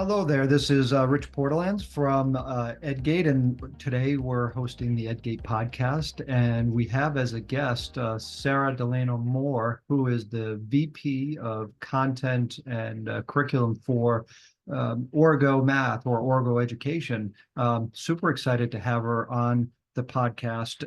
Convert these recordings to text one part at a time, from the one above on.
Hello there. This is Rich Portlands from EdGate, and today we're hosting the EdGate podcast. And we have as a guest Sara Delano Moore, who is the VP of Content and Curriculum for ORIGO Math or ORIGO Education. Super excited to have her on the podcast.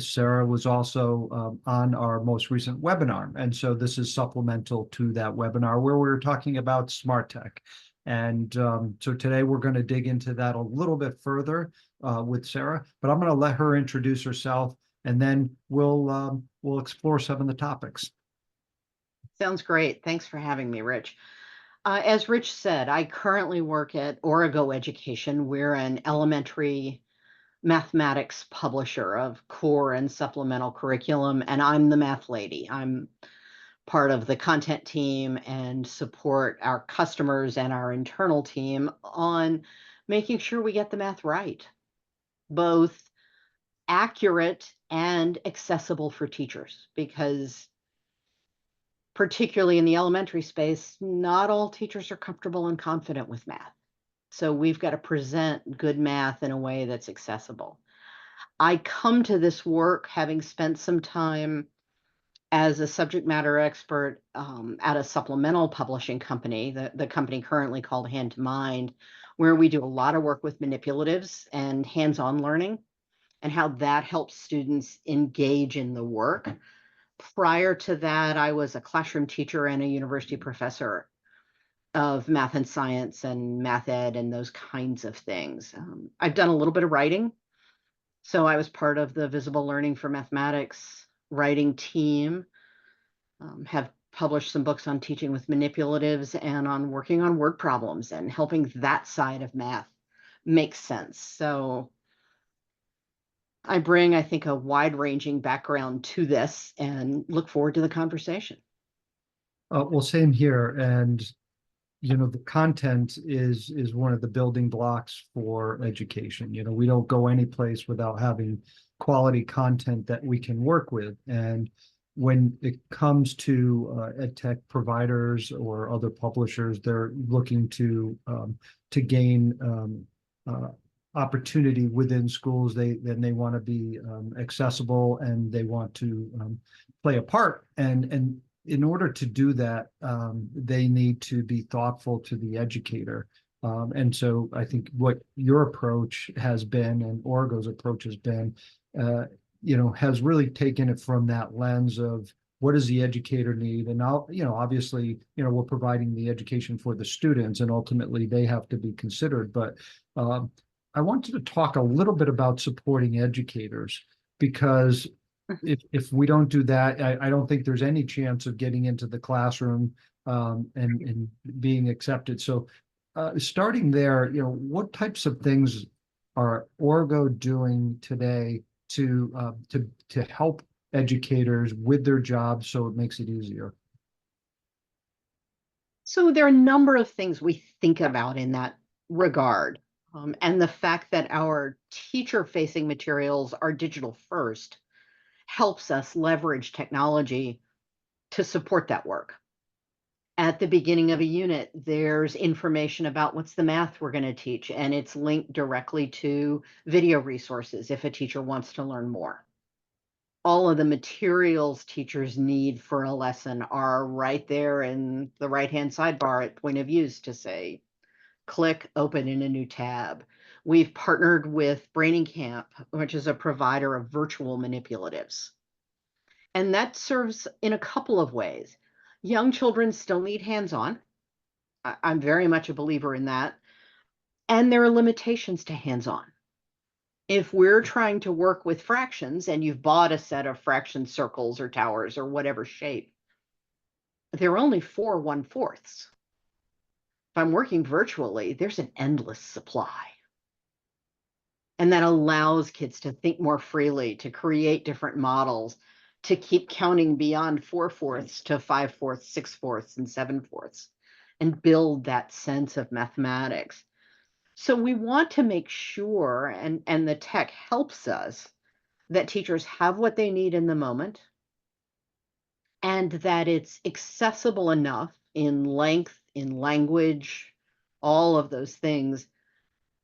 Sara was also on our most recent webinar. And so this is supplemental to that webinar where we were talking about smart tech. And so today we're going to dig into that a little bit further with Sara, but I'm going to let her introduce herself, and then we'll explore some of the topics. Sounds great. Thanks for having me, Rich. As Rich said, I currently work at ORIGO Education. We're an elementary mathematics publisher of core and supplemental curriculum, and I'm the math lady. I'm part of the content team and support our customers and our internal team on making sure we get the math right, both accurate and accessible for teachers, because particularly in the elementary space, not all teachers are comfortable and confident with math. So we've got to present good math in a way that's accessible. I come to this work having spent some time as a subject matter expert at a supplemental publishing company, the company currently called Hand to Mind, where we do a lot of work with manipulatives and hands-on learning and how that helps students engage in the work. Prior to that, I was a classroom teacher and a university professor of math and science and math ed and those kinds of things. I've done a little bit of writing. So I was part of the Visible Learning for Mathematics writing team, have published some books on teaching with manipulatives and on working on word problems and helping that side of math make sense. So I bring, I think, a wide-ranging background to this and look forward to the conversation. Well, same here, and the content is one of the building blocks for education. We don't go any place without having quality content that we can work with. And when it comes to EdTech providers or other publishers, they're looking to gain opportunity within schools. They want to be accessible, and they want to play a part. And in order to do that, they need to be thoughtful to the educator. And so I think what your approach has been and ORIGO's approach has been, has really taken it from that lens of what does the educator need? And now, obviously, we're providing the education for the students, and ultimately they have to be considered. But I wanted to talk a little bit about supporting educators, because if we don't do that, I don't think there's any chance of getting into the classroom and being accepted. So starting there, what types of things are ORIGO doing today to help educators with their jobs so it makes it easier? So there are a number of things we think about in that regard. And the fact that our teacher-facing materials are digital first helps us leverage technology to support that work. At the beginning of a unit, there's information about what's the math we're going to teach, and it's linked directly to video resources if a teacher wants to learn more. All of the materials teachers need for a lesson are right there in the right-hand sidebar at point of use to say, click open in a new tab. We've partnered with Braining Camp, which is a provider of virtual manipulatives. And that serves in a couple of ways. Young children still need hands-on. I'm very much a believer in that. And there are limitations to hands-on. If we're trying to work with fractions and you've bought a set of fraction circles or towers or whatever shape, they're only 4 1/4. If I'm working virtually, there's an endless supply. And that allows kids to think more freely, to create different models, to keep counting beyond 4/4 to 5/4, 6/4, and 7/4, and build that sense of mathematics. So we want to make sure, and the tech helps us, that teachers have what they need in the moment, and that it's accessible enough in length, in language, all of those things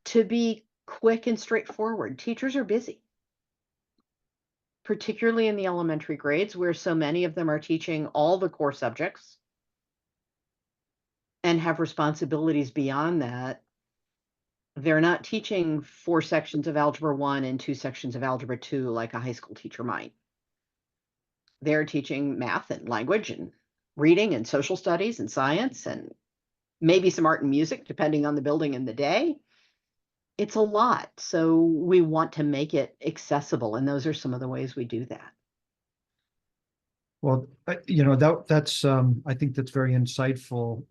to be quick and straightforward. Teachers are busy, particularly in the elementary grades where so many of them are teaching all the core subjects and have responsibilities beyond that. They're not teaching 4 sections of Algebra 1 and 2 sections of Algebra 2 like a high school teacher might. They're teaching math and language and reading and social studies and science and maybe some art and music, depending on the building and the day. It's a lot. So we want to make it accessible. And those are some of the ways we do that. Well, that's I think that's very insightful.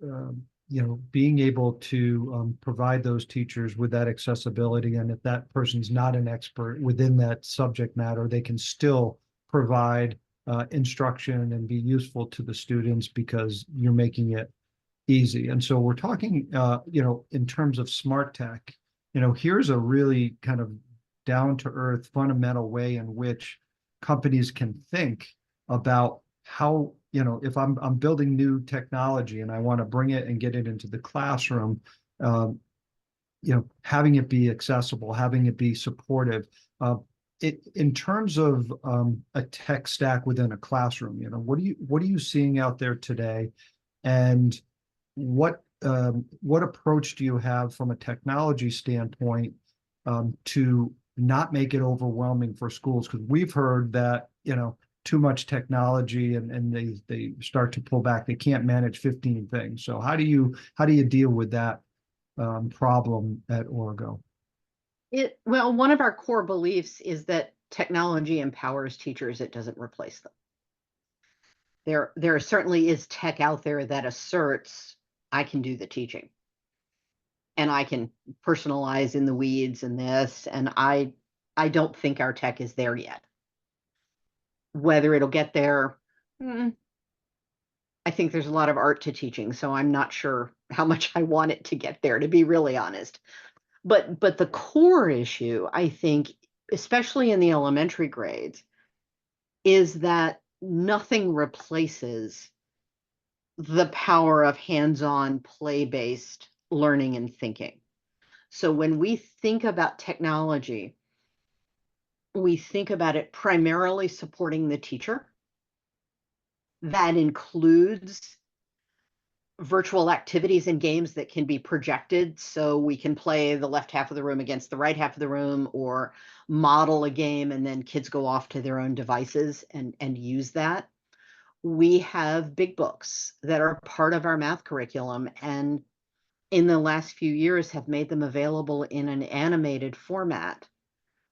Being able to provide those teachers with that accessibility, and if that person's not an expert within that subject matter, they can still provide instruction and be useful to the students because you're making it easy. And so we're talking, in terms of smart tech. Here's a really kind of down to earth, fundamental way in which companies can think about how, if I'm building new technology and I want to bring it and get it into the classroom, having it be accessible, having it be supportive. In terms of a tech stack within a classroom, what are you seeing out there today, and what approach do you have from a technology standpoint to not make it overwhelming for schools? Because we've heard that too much technology and they start to pull back. They can't manage 15 things. So how do you deal with that problem at ORIGO? Well, one of our core beliefs is that technology empowers teachers, it doesn't replace them. There certainly is tech out there that asserts I can do the teaching and I can personalize in the weeds and this, and I don't think our tech is there yet. Whether it'll get there, I think there's a lot of art to teaching, so I'm not sure how much I want it to get there, to be really honest. But the core issue, I think, especially in the elementary grades, is that nothing replaces the power of hands-on, play-based learning and thinking. So when we think about technology, we think about it primarily supporting the teacher. That includes virtual activities and games that can be projected, so we can play the left half of the room against the right half of the room, or model a game and then kids go off to their own devices and use that. We have big books that are part of our math curriculum, and in the last few years have made them available in an animated format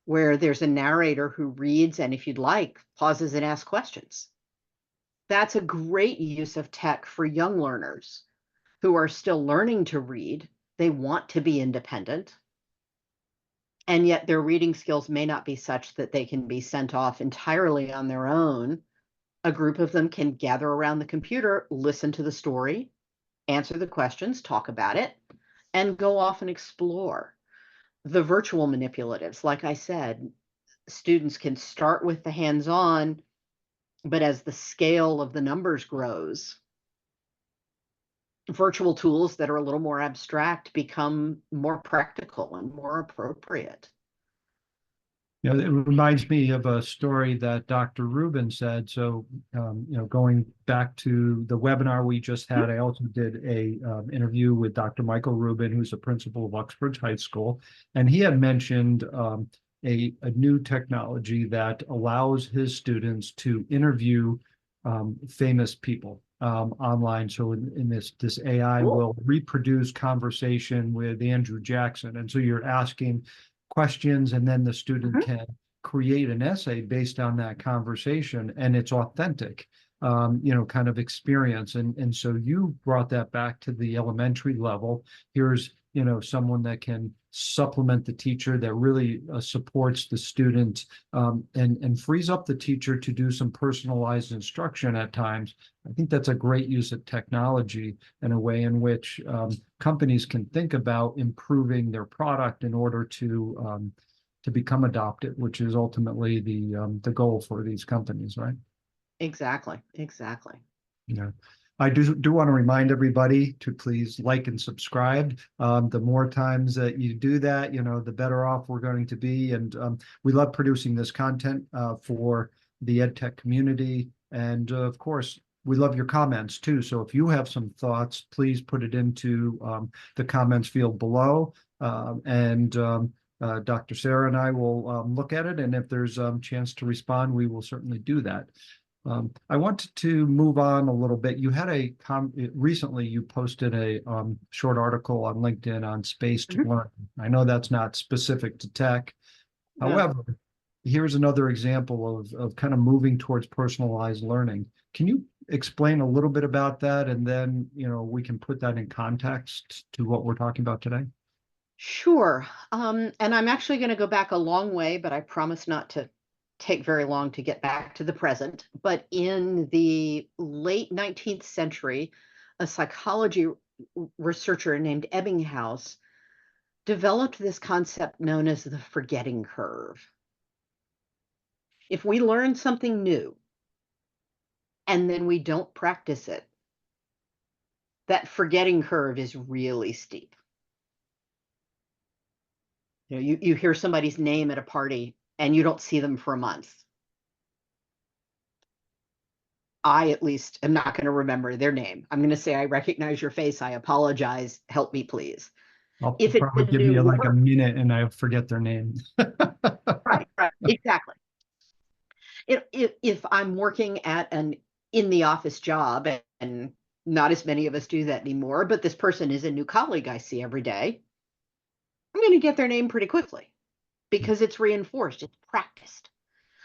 where there's a narrator who reads and, if you'd like, pauses and asks questions. That's a great use of tech for young learners who are still learning to read. They want to be independent, and yet their reading skills may not be such that they can be sent off entirely on their own. A group of them can gather around the computer, listen to the story, answer the questions, talk about it, and go off and explore. The virtual manipulatives, like I said, students can start with the hands-on, but as the scale of the numbers grows, virtual tools that are a little more abstract become more practical and more appropriate. It reminds me of a story that Dr. Rubin said. So, going back to the webinar we just had, I also did a interview with Dr. Michael Rubin, who's a principal of Uxbridge High School, and he had mentioned a new technology that allows his students to interview famous people online. So in this AI will reproduce conversation with Andrew Jackson, and so you're asking questions, and then the student can create an essay based on that conversation, and it's authentic, kind of experience. And so you brought that back to the elementary level. Here's, someone that can supplement the teacher, that really supports the student, and frees up the teacher to do some personalized instruction at times. I think that's a great use of technology and a way in which companies can think about improving their product in order to become adopted, which is ultimately the goal for these companies, right? Exactly. Yeah. I do want to remind everybody to please like and subscribe. The more times that you do that, the better off we're going to be. And we love producing this content for the EdTech community. And of course, we love your comments too. So if you have some thoughts, please put it into the comments field below. Dr. Sarah and I will look at it. And if there's a chance to respond, we will certainly do that. I wanted to move on a little bit. You had recently you posted a short article on LinkedIn on space to learn. I know that's not specific to tech. Yeah. However, here's another example of kind of moving towards personalized learning. Can you explain a little bit about that? And then, we can put that in context to what we're talking about today. Sure. And I'm actually going to go back a long way, but I promise not to take very long to get back to the present. But in the late 19th century, a psychology researcher named Ebbinghaus developed this concept known as the forgetting curve. If we learn something new and then we don't practice it, that forgetting curve is really steep. You hear somebody's name at a party and you don't see them for a month. I, at least, am not going to remember their name. I'm going to say, I recognize your face. I apologize. Help me, please. I'll If it's probably a give new you like a word, minute and I forget their name. right, exactly. If I'm working at an in the office job, and not as many of us do that anymore, but this person is a new colleague I see every day, I'm going to get their name pretty quickly because it's reinforced, it's practiced.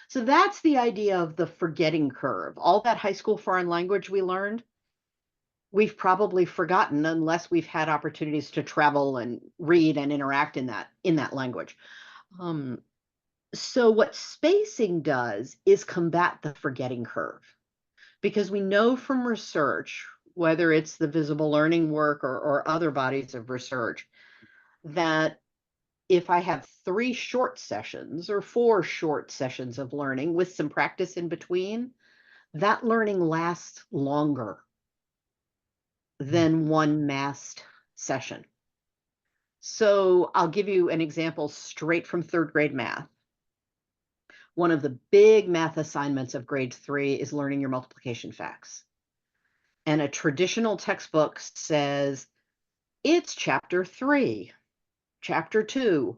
So that's the idea of the forgetting curve. All that high school foreign language we learned, we've probably forgotten unless we've had opportunities to travel and read and interact in that language. So what spacing does is combat the forgetting curve, because we know from research, whether it's the visible learning work or other bodies of research, that if I have 3 short sessions or 4 short sessions of learning with some practice in between, that learning lasts longer than one massed session. So I'll give you an example straight from 3rd grade math. One of the big math assignments of grade 3 is learning your multiplication facts. And a traditional textbook says, it's chapter 3, chapter 2.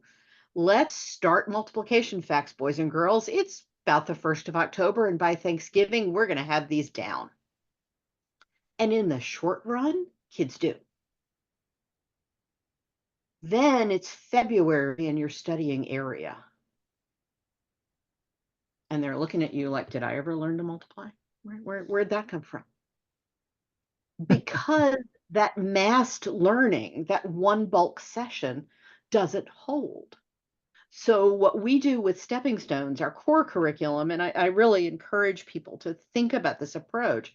Let's start multiplication facts, boys and girls. It's about the 1st of October, and by Thanksgiving, we're going to have these down. And in the short run, kids do. Then it's February and you're studying area. And they're looking at you like, did I ever learn to multiply? Where'd that come from? Because that massed learning, that one bulk session, doesn't hold. So what we do with Stepping Stones, our core curriculum, and I really encourage people to think about this approach,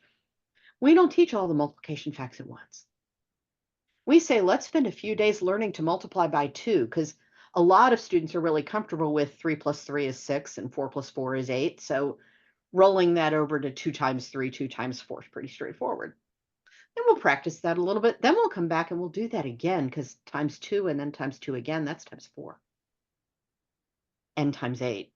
we don't teach all the multiplication facts at once. We say, let's spend a few days learning to multiply by 2, because a lot of students are really comfortable with 3 plus 3 is 6 and 4 plus 4 is 8. So rolling that over to 2 times 3, 2 times 4 is pretty straightforward. Then we'll practice that a little bit. Then we'll come back and we'll do that again, because times 2 and then times 2 again, that's times 4 and times 8.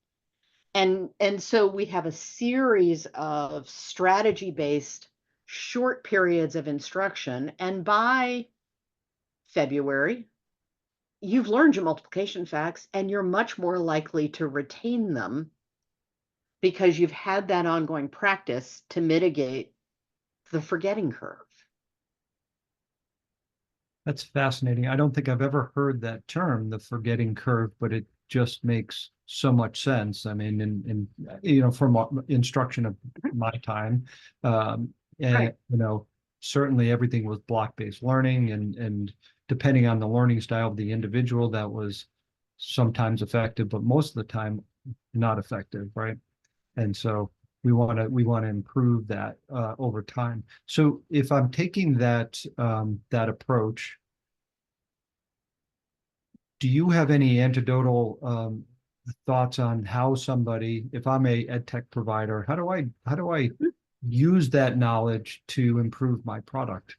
And so we have a series of strategy-based short periods of instruction. And by February, you've learned your multiplication facts and you're much more likely to retain them because you've had that ongoing practice to mitigate the forgetting curve. That's fascinating. I don't think I've ever heard that term, the forgetting curve, but it just makes so much sense. I mean, from instruction of my time, and Right. certainly everything was block-based learning, and depending on the learning style of the individual, that was sometimes effective, but most of the time not effective, right? And so we want to improve that over time. So if I'm taking that approach, do you have any anecdotal thoughts on how somebody, if I'm a EdTech provider, how do I use that knowledge to improve my product?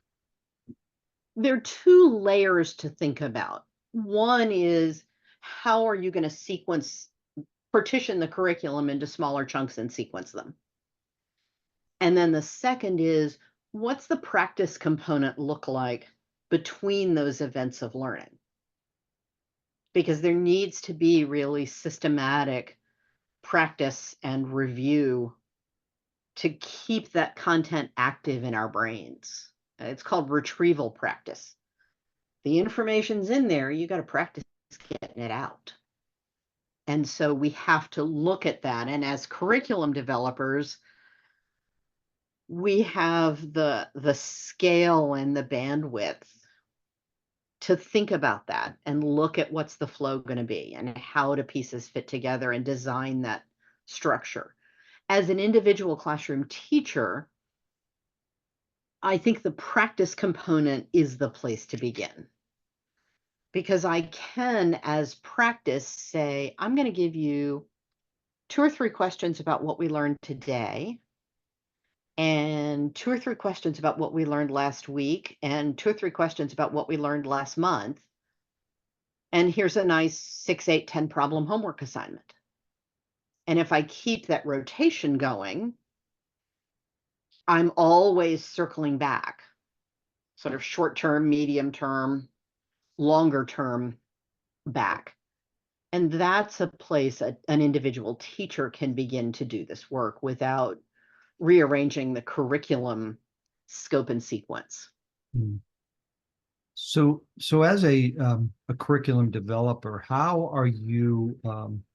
There are two layers to think about. One is, how are you going to partition the curriculum into smaller chunks and sequence them? And then the second is, what's the practice component look like between those events of learning? Because there needs to be really systematic practice and review to keep that content active in our brains. It's called retrieval practice. The information's in there, you got to practice getting it out. And so we have to look at that. And as curriculum developers, we have the scale and the bandwidth to think about that and look at what's the flow going to be and how do pieces fit together and design that structure. As an individual classroom teacher, I think the practice component is the place to begin. Because I can, as practice, say, I'm going to give you 2 or 3 questions about what we learned today, and 2 or 3 questions about what we learned last week, and 2 or 3 questions about what we learned last month. And here's a nice 6, 8, 10 problem homework assignment. And if I keep that rotation going, I'm always circling back, sort of short term, medium term, longer term back. And that's a place an individual teacher can begin to do this work without rearranging the curriculum scope and sequence. Hmm. So as a curriculum developer, how are you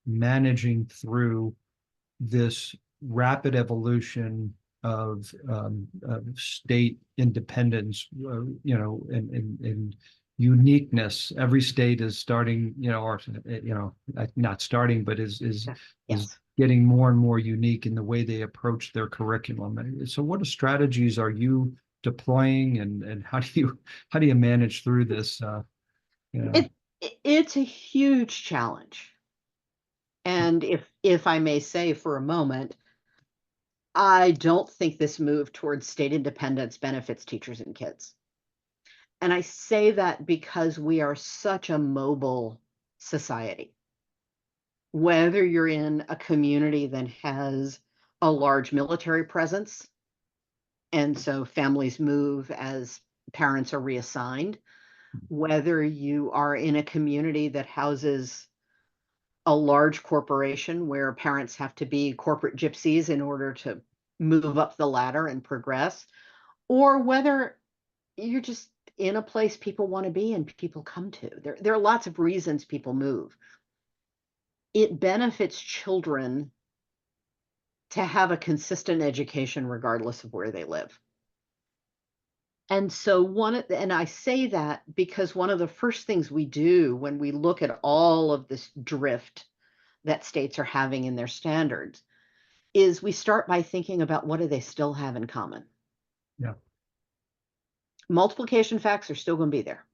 managing through this rapid evolution of state independence, and uniqueness? Every state is starting, not starting, but is Yes. getting more and more unique in the way they approach their curriculum. So what strategies are you deploying, and how do you manage through this? It's a huge challenge. And if I may say for a moment, I don't think this move towards state independence benefits teachers and kids. And I say that because we are such a mobile society. Whether you're in a community that has a large military presence, and so families move as parents are reassigned, whether you are in a community that houses a large corporation where parents have to be corporate gypsies in order to move up the ladder and progress, or whether you're just in a place people want to be and people come to. There are lots of reasons people move. It benefits children to have a consistent education regardless of where they live. And so and I say that because one of the first things we do when we look at all of this drift that states are having in their standards is we start by thinking about what do they still have in common. Yeah. Multiplication facts are still going to be there.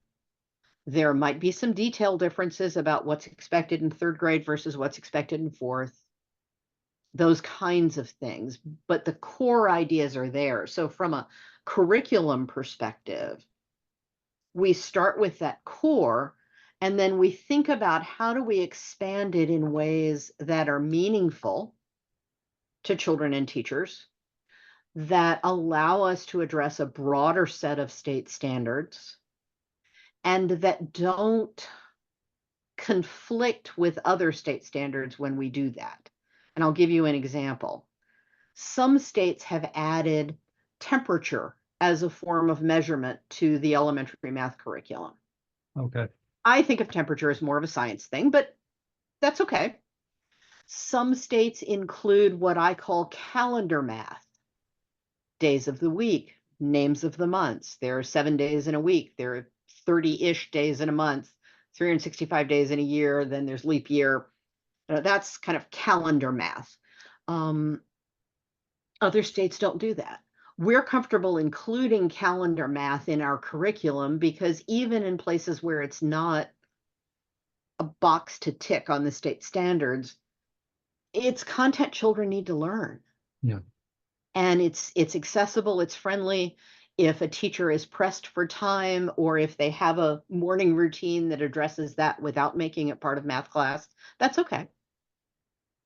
There might be some detailed differences about what's expected in 3rd grade versus what's expected in 4th, those kinds of things, but the core ideas are there. So from a curriculum perspective, we start with that core, and then we think about how do we expand it in ways that are meaningful to children and teachers, that allow us to address a broader set of state standards, and that don't conflict with other state standards when we do that. And I'll give you an example. Some states have added temperature as a form of measurement to the elementary math curriculum. Okay. I think of temperature as more of a science thing, but that's okay. Some states include what I call calendar math. Days of the week, names of the months. There are 7 days in a week. There are 30-ish days in a month, 365 days in a year. Then there's leap year. That's kind of calendar math. Other states don't do that. We're comfortable including calendar math in our curriculum because even in places where it's not a box to tick on the state standards, it's content children need to learn. Yeah. and it's accessible, it's friendly. If a teacher is pressed for time, or if they have a morning routine that addresses that without making it part of math class, that's okay.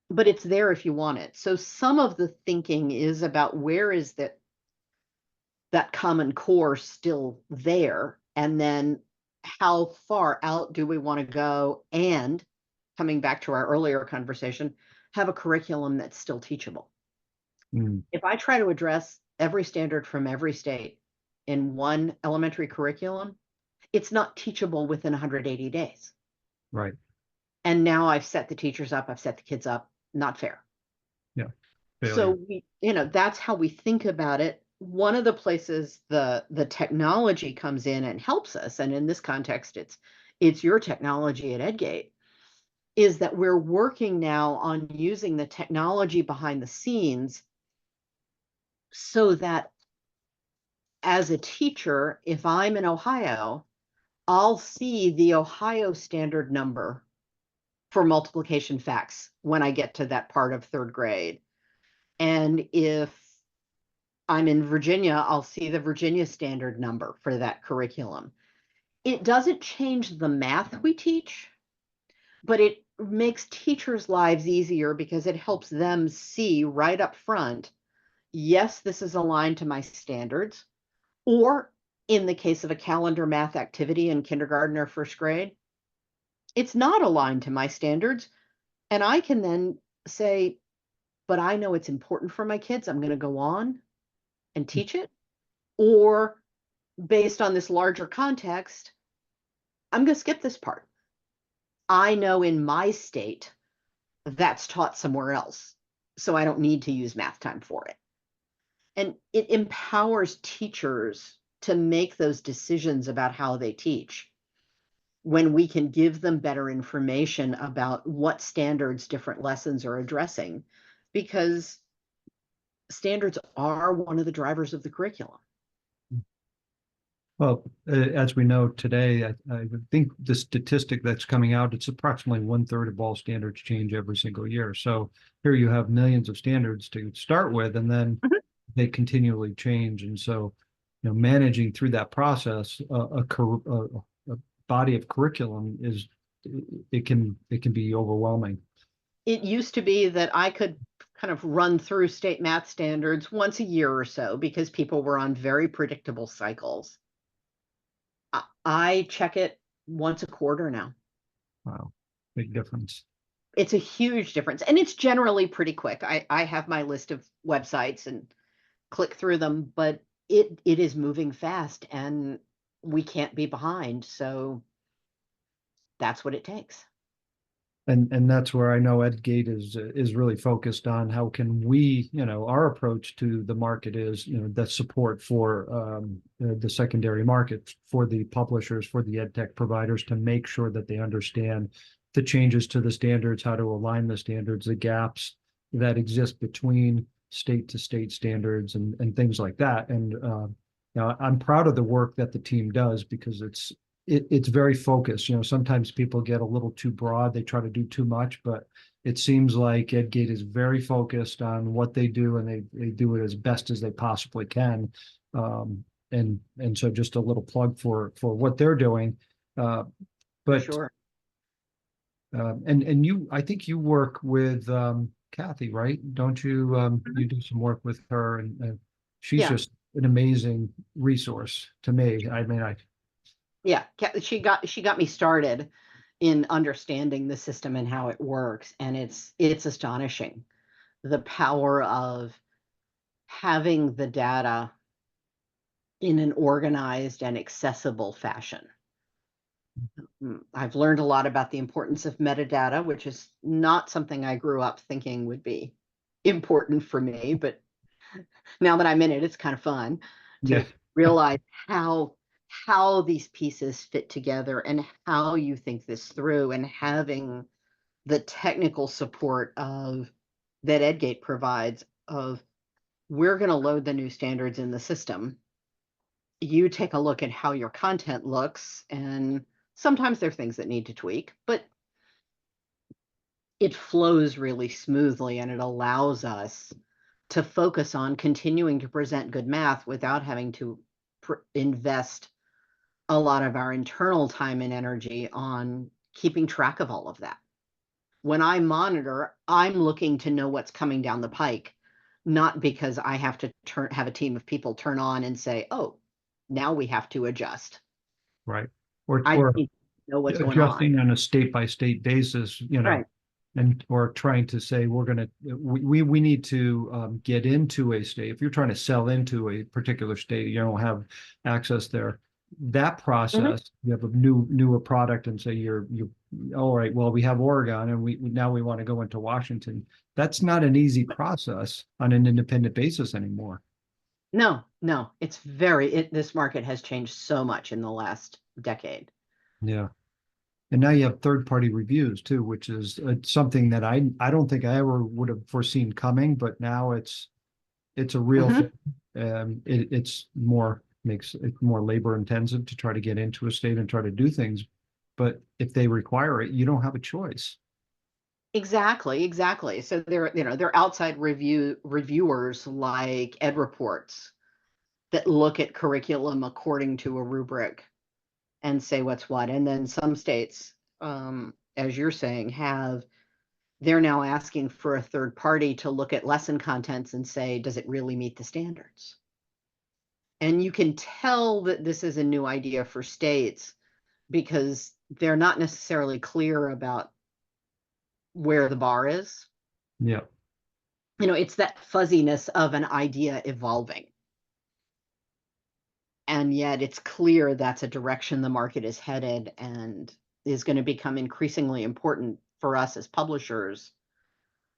But it's there if you want it. So some of the thinking is about where is that common core still there, and then how far out do we want to go, and coming back to our earlier conversation, have a curriculum that's still teachable. Mm, If I try to address every standard from every state in one elementary curriculum, it's not teachable within 180 days. right. And now I've set the teachers up, I've set the kids up, not fair. Yeah. So Failure. that's how we think about it. One of the places the technology comes in and helps us, and in this context, it's your technology at EdGate, is that we're working now on using the technology behind the scenes so that as a teacher, if I'm in Ohio, I'll see the Ohio standard number for multiplication facts when I get to that part of third grade. And if I'm in Virginia, I'll see the Virginia standard number for that curriculum. It doesn't change the math we teach, but it makes teachers' lives easier because it helps them see right up front, yes, this is aligned to my standards. Or in the case of a calendar math activity in kindergarten or first grade, it's not aligned to my standards. And I can then say, but I know it's important for my kids. I'm going to go on and teach it. Or based on this larger context, I'm going to skip this part. I know in my state that's taught somewhere else, so I don't need to use math time for it. And it empowers teachers to make those decisions about how they teach when we can give them better information about what standards different lessons are addressing, because standards are one of the drivers of the curriculum. Well, as we know today, I think the statistic that's coming out, it's approximately 1/3 of all standards change every single year. So here you have millions of standards to start with, and then Mhm. they continually change. And so, managing through that process, a body of curriculum it can be overwhelming. It used to be that I could kind of run through state math standards once a year or so because people were on very predictable cycles. I check it once a quarter now. Wow, big difference. It's a huge difference, and it's generally pretty quick. I have my list of websites and click through them, but it is moving fast, and we can't be behind. So that's what it takes. And that's where I know EdGate is really focused on how can we, our approach to the market is, the support for the secondary market, for the publishers, for the EdTech providers, to make sure that they understand the changes to the standards, how to align the standards, the gaps that exist between state to state standards, and things like that. And I'm proud of the work that the team does, because it's very focused. Sometimes people get a little too broad. They try to do too much, but it seems like EdGate is very focused on what they do, and they do it as best as they possibly can. And so just a little plug for what they're doing. For But sure. and I think you work with Kathy, right? Don't you? Mhm. You do some work with her, and she's Yeah. just an amazing resource to me. I mean, Yeah. She got me started in understanding the system and how it works. And it's astonishing, the power of having the data in an organized and accessible fashion. I've learned a lot about the importance of metadata, which is not something I grew up thinking would be important for me, but now that I'm in it, it's kind of fun yeah. to realize how these pieces fit together and how you think this through, and having the technical support of that EdGate provides, of we're going to load the new standards in the system. You take a look at how your content looks, and sometimes there are things that need to tweak, but it flows really smoothly, and it allows us to focus on continuing to present good math without having to invest a lot of our internal time and energy on keeping track of all of that. When I monitor, I'm looking to know what's coming down the pike, not because I have to have a team of people turn on and say, oh, now we have to adjust. Right. I Or need to know what's going on. adjusting on a state by state basis, Right. and or trying to say we need to get into a state. If you're trying to sell into a particular state, you don't have access there. That process, you have a newer product and say you're all right. Well, we have Oregon, and we now we want to go into Washington. That's not an easy process on an independent basis anymore. No, it's this market has changed so much in the last decade. Yeah. And now you have third-party reviews too, which is something that I don't think I ever would have foreseen coming, but now it's a real thing. It's makes it more labor intensive to try to get into a state and try to do things. But if they require it, you don't have a choice. Exactly. So they're outside reviewers like Ed Reports that look at curriculum according to a rubric and say what's what. And then some states, as you're saying, they're now asking for a third party to look at lesson contents and say, does it really meet the standards? And you can tell that this is a new idea for states because they're not necessarily clear about where the bar is. Yeah. It's that fuzziness of an idea evolving. And yet it's clear that's a direction the market is headed and is going to become increasingly important for us as publishers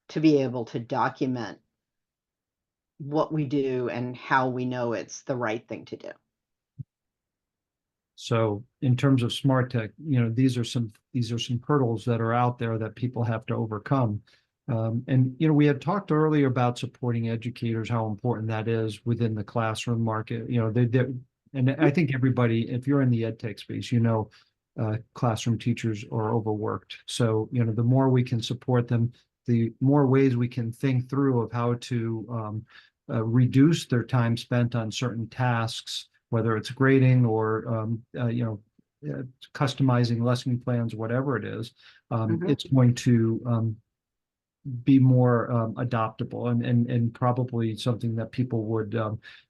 to be able to document what we do and how we know it's the right thing to do. So in terms of smart tech, these are some hurdles that are out there that people have to overcome. And we had talked earlier about supporting educators, how important that is within the classroom market. And I think everybody, if you're in the EdTech space, classroom teachers are overworked. So the more we can support them, the more ways we can think through of how to reduce their time spent on certain tasks, whether it's grading or customizing lesson plans, whatever it is. It's going to be more adoptable and probably something that people would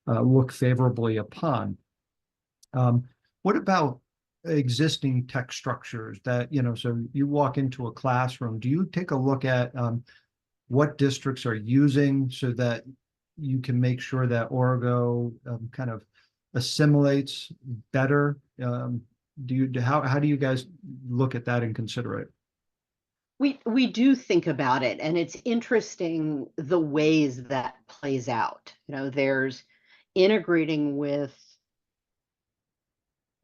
look favorably upon. What about existing tech structures that, so you walk into a classroom, do you take a look at what districts are using so that you can make sure that ORIGO kind of assimilates better? How do you guys look at that and consider it? We do think about it, and it's interesting the ways that plays out. There's integrating with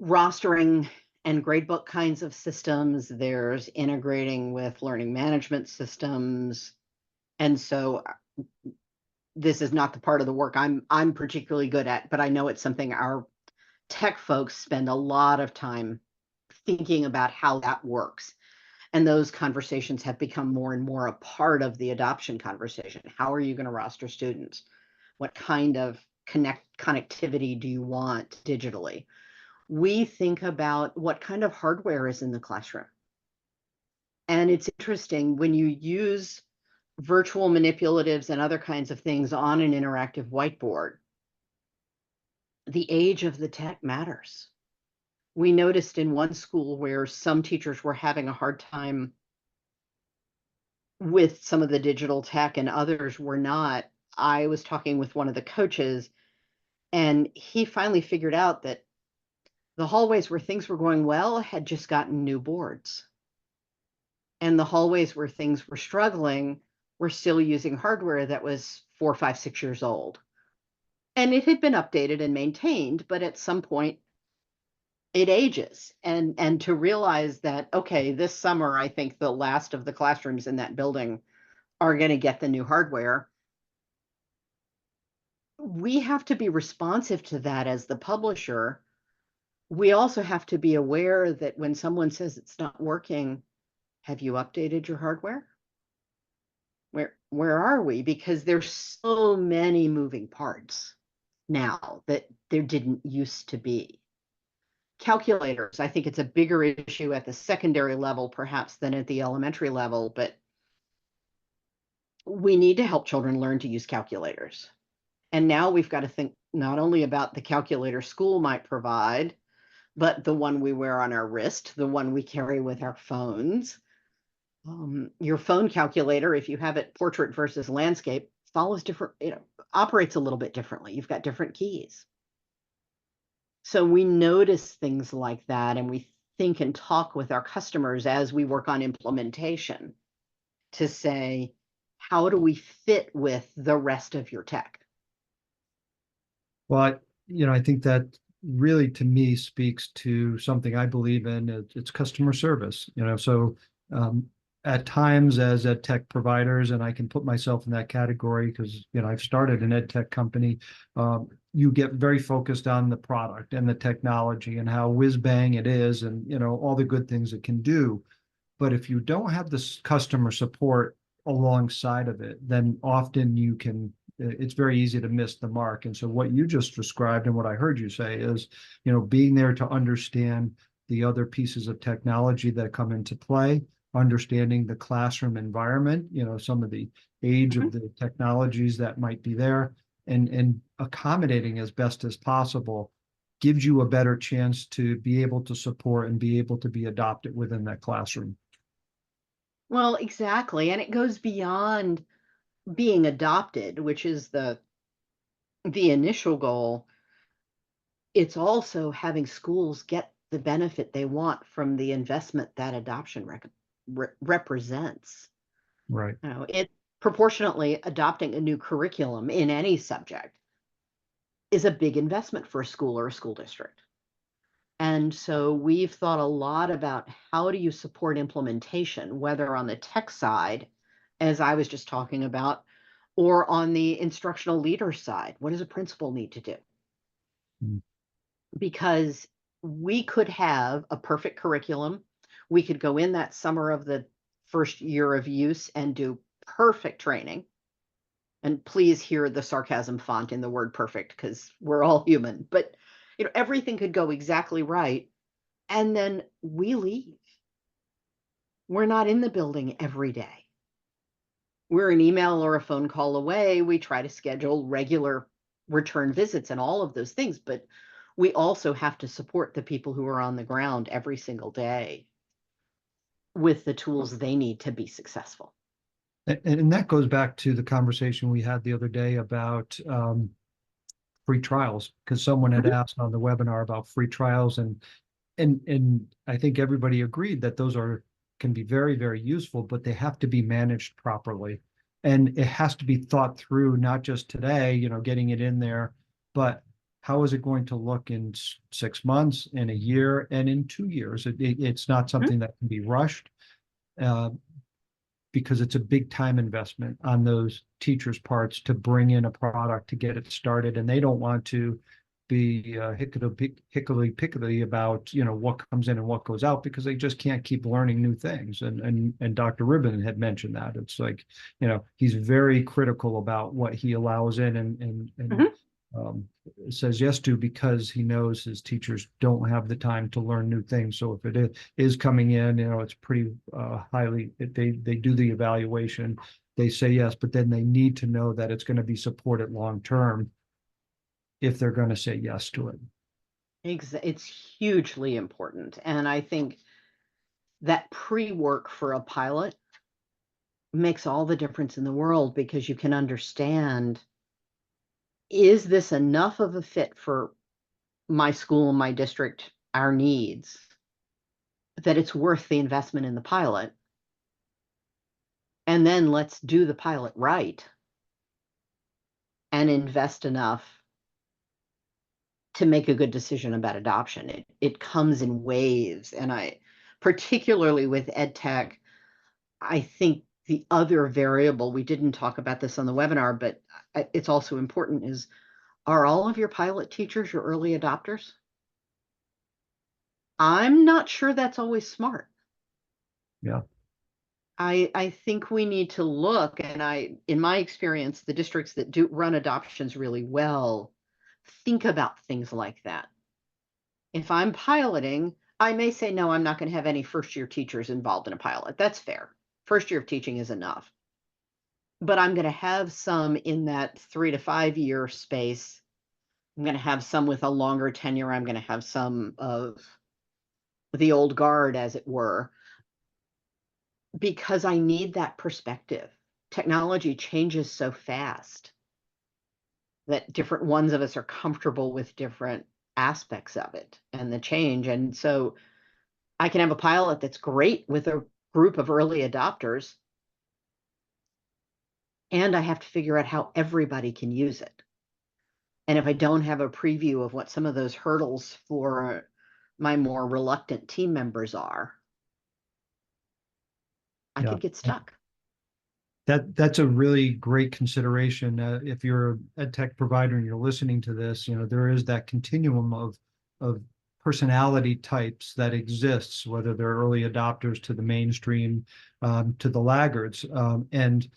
rostering and gradebook kinds of systems. There's integrating with learning management systems. And so this is not the part of the work I'm particularly good at, but I know it's something our tech folks spend a lot of time thinking about how that works. And those conversations have become more and more a part of the adoption conversation. How are you going to roster students? What kind of connectivity do you want digitally? We think about what kind of hardware is in the classroom. And it's interesting when you use virtual manipulatives and other kinds of things on an interactive whiteboard, the age of the tech matters. We noticed in one school where some teachers were having a hard time with some of the digital tech and others were not. I was talking with one of the coaches, and he finally figured out that the hallways where things were going well had just gotten new boards. And the hallways where things were struggling were still using hardware that was 4, 5, 6 years old. And it had been updated and maintained, but at some point it ages. And to realize that, okay, this summer, I think the last of the classrooms in that building are going to get the new hardware. We have to be responsive to that as the publisher. We also have to be aware that when someone says it's not working, have you updated your hardware? where are we? Because there's so many moving parts now that there didn't used to be. Calculators, I think it's a bigger issue at the secondary level, perhaps, than at the elementary level, but we need to help children learn to use calculators. And now we've got to think not only about the calculator school might provide, but the one we wear on our wrist, the one we carry with our phones. Your phone calculator, if you have it portrait versus landscape, follows different, operates a little bit differently. You've got different keys. So we notice things like that, and we think and talk with our customers as we work on implementation to say, how do we fit with the rest of your tech? Well, I think that really to me speaks to something I believe in. It's customer service, so at times as ed tech providers, and I can put myself in that category because, I've started an ed tech company. You get very focused on the product and the technology and how whiz bang it is and, all the good things it can do. But if you don't have this customer support alongside of it, then often it's very easy to miss the mark. And so what you just described and what I heard you say is, being there to understand the other pieces of technology that come into play, understanding the classroom environment, some of the age of the technologies that might be there, and accommodating as best as possible gives you a better chance to be able to support and be able to be adopted within that classroom. Well, exactly. And it goes beyond being adopted, which is the initial goal. It's also having schools get the benefit they want from the investment that adoption represents. Right. It proportionately adopting a new curriculum in any subject is a big investment for a school or a school district. And so we've thought a lot about how do you support implementation, whether on the tech side, as I was just talking about, or on the instructional leader side. What does a principal need to do? Mm. Because we could have a perfect curriculum. We could go in that summer of the first year of use and do perfect training. And please hear the sarcasm font in the word perfect because we're all human. But everything could go exactly right. And then we leave. We're not in the building every day. We're an email or a phone call away. We try to schedule regular return visits and all of those things, but we also have to support the people who are on the ground every single day with the tools they need to be successful. And that goes back to the conversation we had the other day about free trials, because someone had asked on the webinar about free trials, and I think everybody agreed that those can be very, very useful, but they have to be managed properly. And it has to be thought through, not just today, getting it in there, but how is it going to look in 6 months, in a year, and in 2 years? It's not something that can be rushed. Because it's a big time investment on those teachers' parts to bring in a product to get it started, and they don't want to be hickory-pickory about what comes in and what goes out, because they just can't keep learning new things. And Dr. Ribben had mentioned that it's like he's very critical about what he allows in and says yes to, because he knows his teachers don't have the time to learn new things. So if it is coming in, it's pretty highly, they do the evaluation, they say yes, but then they need to know that it's going to be supported long term if they're going to say yes to it. It's hugely important. And I think that pre-work for a pilot makes all the difference in the world, because you can understand, is this enough of a fit for my school, my district, our needs, that it's worth the investment in the pilot? And then let's do the pilot right and invest enough to make a good decision about adoption. It comes in waves. And particularly with EdTech, I think the other variable, we didn't talk about this on the webinar, but it's also important, is, are all of your pilot teachers your early adopters? I'm not sure that's always smart. Yeah. I think we need to look, and in my experience, the districts that do run adoptions really well think about things like that. If I'm piloting, I may say, no, I'm not going to have any first year teachers involved in a pilot. That's fair. First year of teaching is enough. But I'm going to have some in that 3 to 5 year space. I'm going to have some with a longer tenure. I'm going to have some of the old guard, as it were, because I need that perspective. Technology changes so fast that different ones of us are comfortable with different aspects of it and the change. And so I can have a pilot that's great with a group of early adopters, and I have to figure out how everybody can use it. And if I don't have a preview of what some of those hurdles for my more reluctant team members are, I Yeah. could get stuck. That's a really great consideration. If you're an ed tech provider and you're listening to this, there is that continuum of personality types that exists, whether they're early adopters to the mainstream, to the laggards. And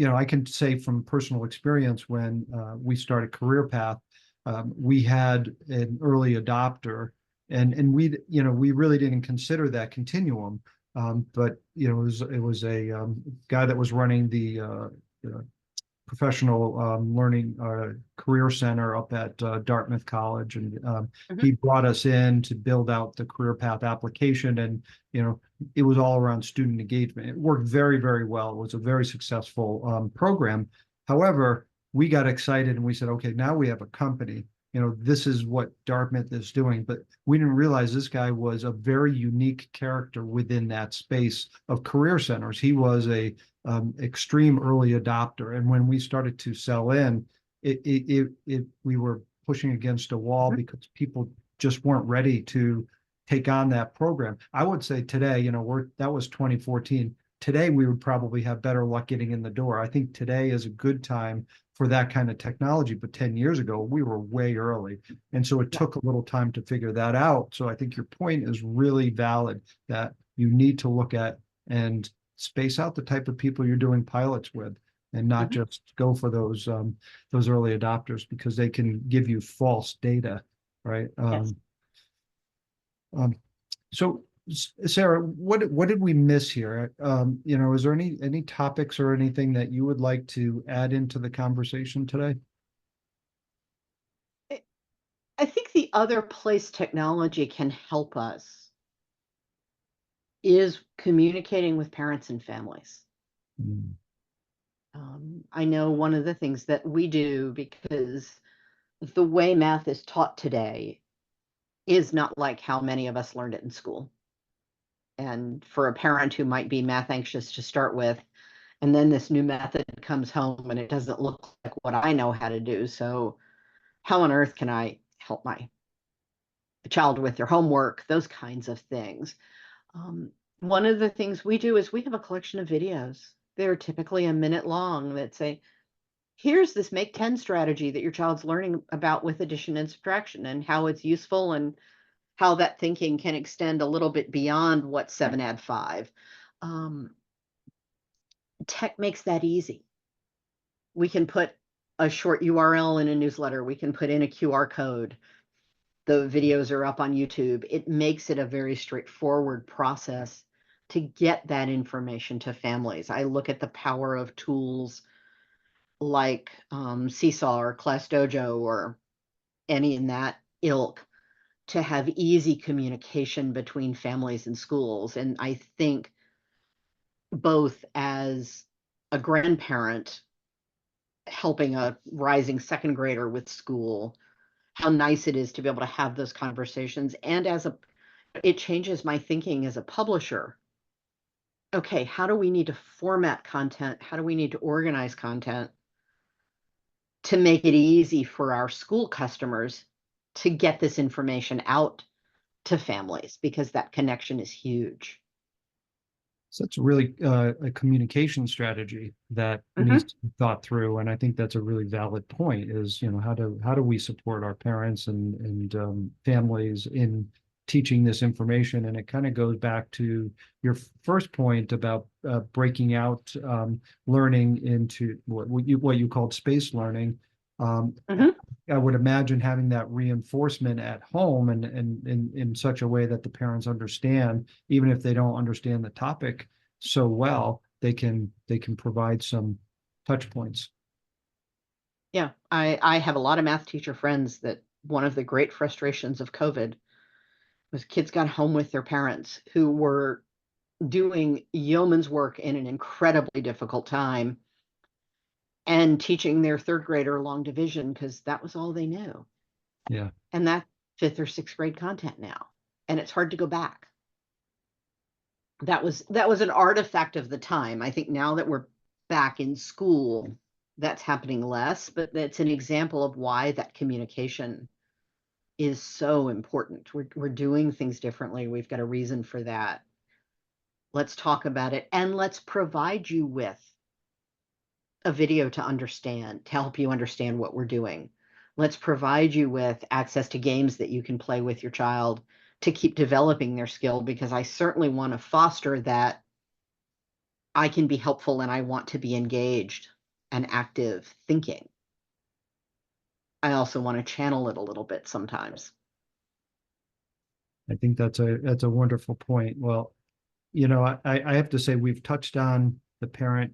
I can say from personal experience when we started Career Path, we had an early adopter, and we really didn't consider that continuum. But it was a guy that was running the professional learning career center up at Dartmouth College, and Mhm. he brought us in to build out the career path application, and it was all around student engagement. It worked very, very well. It was a very successful program. However, we got excited and we said, okay, now we have a company. This is what Dartmouth is doing, but we didn't realize this guy was a very unique character within that space of career centers. He was a extreme early adopter. And when we started to sell in, we were pushing against a wall because people just weren't ready to take on that program. I would say today, that was 2014. Today, we would probably have better luck getting in the door. I think today is a good time for that kind of technology. But 10 years ago, we were way early. And so it took a little time to figure that out. So I think your point is really valid, that you need to look at and space out the type of people you're doing pilots with, and not Mhm. just go for those early adopters, because they can give you false data, right? Yes. Um, so Sarah, what did we miss here? Is there any topics or anything that you would like to add into the conversation today? I I think the other place technology can help us is communicating with parents and families. Mm. I know one of the things that we do, because the way math is taught today is not like how many of us learned it in school. And for a parent who might be math anxious to start with, and then this new method comes home and it doesn't look like what I know how to do. So, how on earth can I help my child with their homework? Those kinds of things. Um, One of the things we do is we have a collection of videos. They're typically a minute long that say, here's this make 10 strategy that your child's learning about with addition and subtraction, and how it's useful, and how that thinking can extend a little bit beyond what 7 add 5. Um, Tech makes that easy. We can put a short URL in a newsletter, we can put in a QR code. The videos are up on YouTube. It makes it a very straightforward process to get that information to families. I look at the power of tools like Seesaw or Class Dojo or any in that ilk to have easy communication between families and schools. And I think both as a grandparent helping a rising second grader with school, how nice it is to be able to have those conversations. And it changes my thinking as a publisher. Okay, how do we need to format content? How do we need to organize content to make it easy for our school customers to get this information out to families? Because that connection is huge. So that's really a communication strategy that needs Mhm. to be thought through, and I think that's a really valid point. Is how do we support our parents and families in teaching this information. And it kind of goes back to your first point about breaking out learning into what you called space learning. Mhm. I would imagine having that reinforcement at home and in such a way that the parents understand, even if they don't understand the topic so well, they can provide some touch points. Yeah, I have a lot of math teacher friends that one of the great frustrations of COVID was kids got home with their parents who were doing yeoman's work in an incredibly difficult time and teaching their third grader long division because that was all they knew. Yeah. And that fifth or sixth grade content now. And it's hard to go back. That was an artifact of the time. I think now that we're back in school, that's happening less, but that's an example of why that communication is so important. We're doing things differently. We've got a reason for that. Let's talk about it and let's provide you with a video to understand, to help you understand what we're doing. Let's provide you with access to games that you can play with your child to keep developing their skill, because I certainly want to foster that I can be helpful and I want to be engaged and active thinking. I also want to channel it a little bit sometimes. I think that's a wonderful point. Well, I have to say we've touched on the parent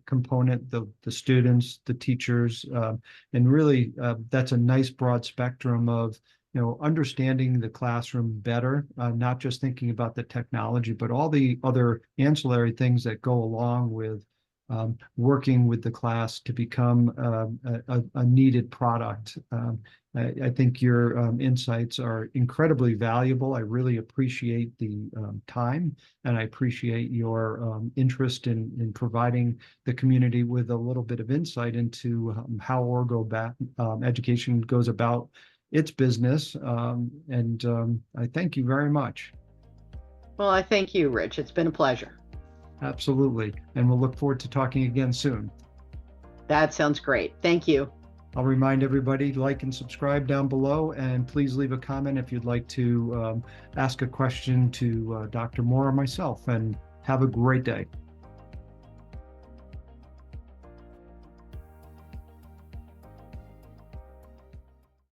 component, the students, the teachers, and really that's a nice broad spectrum of understanding the classroom better, not just thinking about the technology, but all the other ancillary things that go along with working with the class to become a needed product. I think your insights are incredibly valuable. I really appreciate the time, and I appreciate your interest in providing the community with a little bit of insight into how ORIGO Education goes about its business. I thank you very much. Well, I thank you, Rich. It's been a pleasure. Absolutely. And we'll look forward to talking again soon. That sounds great. Thank you. I'll remind everybody, like and subscribe down below, and please leave a comment if you'd like to ask a question to Dr. Moore or myself, and have a great day.